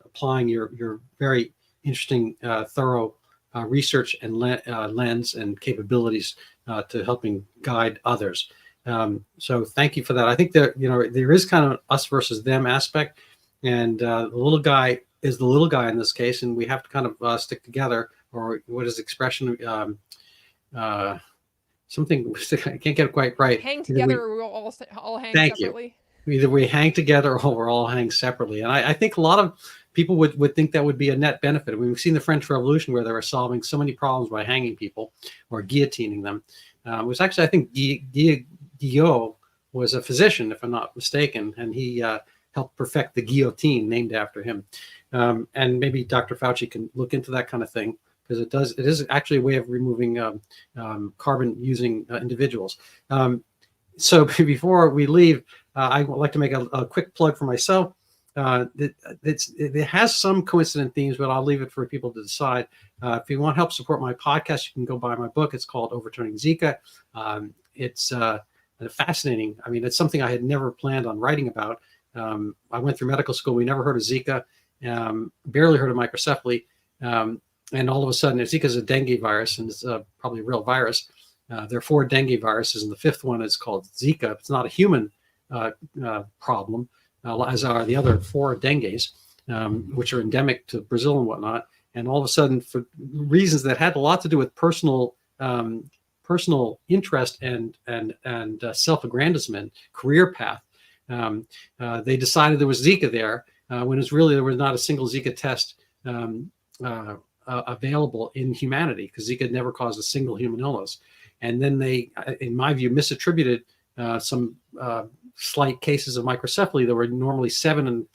applying your very interesting, thorough research and lens and capabilities to helping guide others. So thank you for that. I think that there is kind of us versus them aspect, and the little guy is the little guy in this case, and we have to kind of stick together. Or what is the expression? Something I can't get it quite right. Hang together, or we'll all hang thank separately. You. Either we hang together or we're all hang separately. And I think a lot of people would think that would be a net benefit. I mean, we've seen the French Revolution where they were solving so many problems by hanging people or guillotining them. It was actually, I think, Guillot was a physician, if I'm not mistaken, and he helped perfect the guillotine named after him. And maybe Dr. Fauci can look into that kind of thing, because it is actually a way of removing carbon using individuals. So before we leave, I would like to make a quick plug for myself. It has some coincident themes, but I'll leave it for people to decide. If you want to help support my podcast, you can go buy my book. It's called Overturning Zika. It's fascinating. I mean, it's something I had never planned on writing about. I went through medical school. We never heard of Zika, barely heard of microcephaly. And all of a sudden, Zika is a dengue virus, and it's probably a real virus. There are 4 dengue viruses, and the 5th one is called Zika. It's not a human problem, as are the other 4 dengues, which are endemic to Brazil and whatnot. And all of a sudden, for reasons that had a lot to do with personal personal interest and self-aggrandizement career path, they decided there was Zika there when it's really there was not a single Zika test available in humanity, because Zika never caused a single human illness. And then they, in my view, misattributed some slight cases of microcephaly. There were normally 7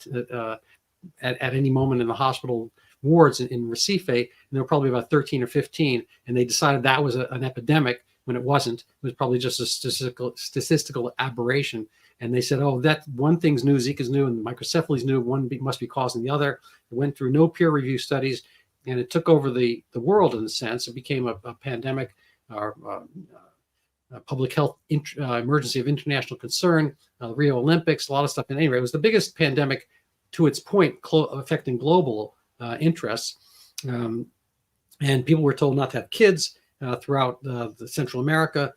at any moment in the hospital wards in Recife, and there were probably about 13 or 15, and they decided that was an epidemic when it wasn't. It was probably just a statistical aberration. And they said, oh, that one thing's new, Zika's new, and microcephaly is new, one must be causing the other. It went through no peer review studies, and it took over the world in a sense. It became a pandemic or a public health emergency of international concern, the Rio Olympics, a lot of stuff. And anyway, it was the biggest pandemic to its point, affecting global interests. And people were told not to have kids throughout the Central America,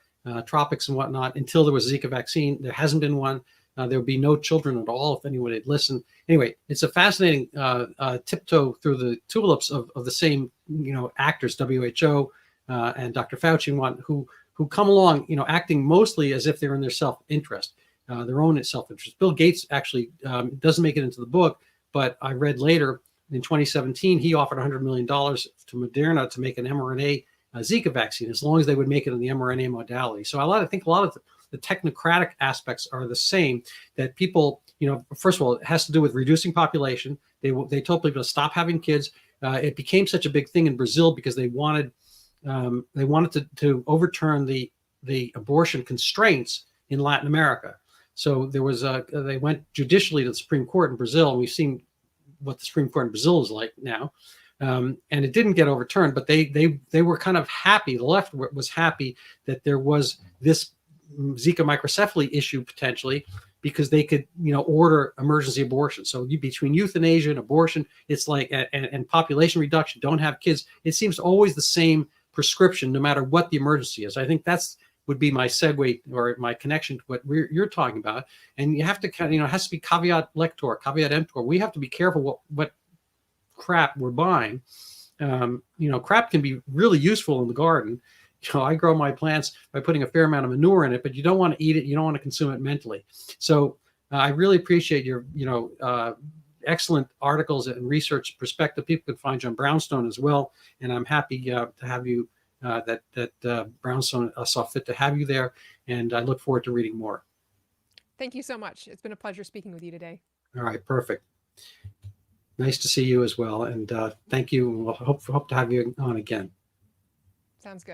tropics and whatnot, until there was a Zika vaccine. There hasn't been one. There would be no children at all if anyone had listened. Anyway, it's a fascinating tiptoe through the tulips of the same, actors, WHO and Dr. Fauci and one who come along, acting mostly as if they're in their self-interest, their own self-interest. Bill Gates actually doesn't make it into the book, but I read later in 2017, he offered $100 million to Moderna to make an mRNA Zika vaccine, as long as they would make it in the mRNA modality. So I think a lot of the technocratic aspects are the same, that people, first of all, it has to do with reducing population. They told people to stop having kids. It became such a big thing in Brazil because they wanted to overturn the abortion constraints in Latin America. So there was they went judicially to the Supreme Court in Brazil, and we've seen what the Supreme Court in Brazil is like now. And it didn't get overturned, but they were kind of happy. The left was happy that there was this Zika microcephaly issue potentially, because they could, order emergency abortion. So between euthanasia and abortion, it's like, and population reduction, don't have kids. It seems always the same prescription, no matter what the emergency is. I think would be my segue or my connection to what you're talking about. And you have to kind of, it has to be caveat lector, caveat emptor. We have to be careful what crap we're buying. Crap can be really useful in the garden. I grow my plants by putting a fair amount of manure in it, but you don't want to eat it. You don't want to consume it mentally. So I really appreciate your, excellent articles and research perspective. People can find you on Brownstone as well. And I'm happy to have you, that Brownstone saw fit to have you there. And I look forward to reading more. Thank you so much. It's been a pleasure speaking with you today. All right, perfect. Nice to see you as well. And thank you. We'll hope to have you on again. Sounds good.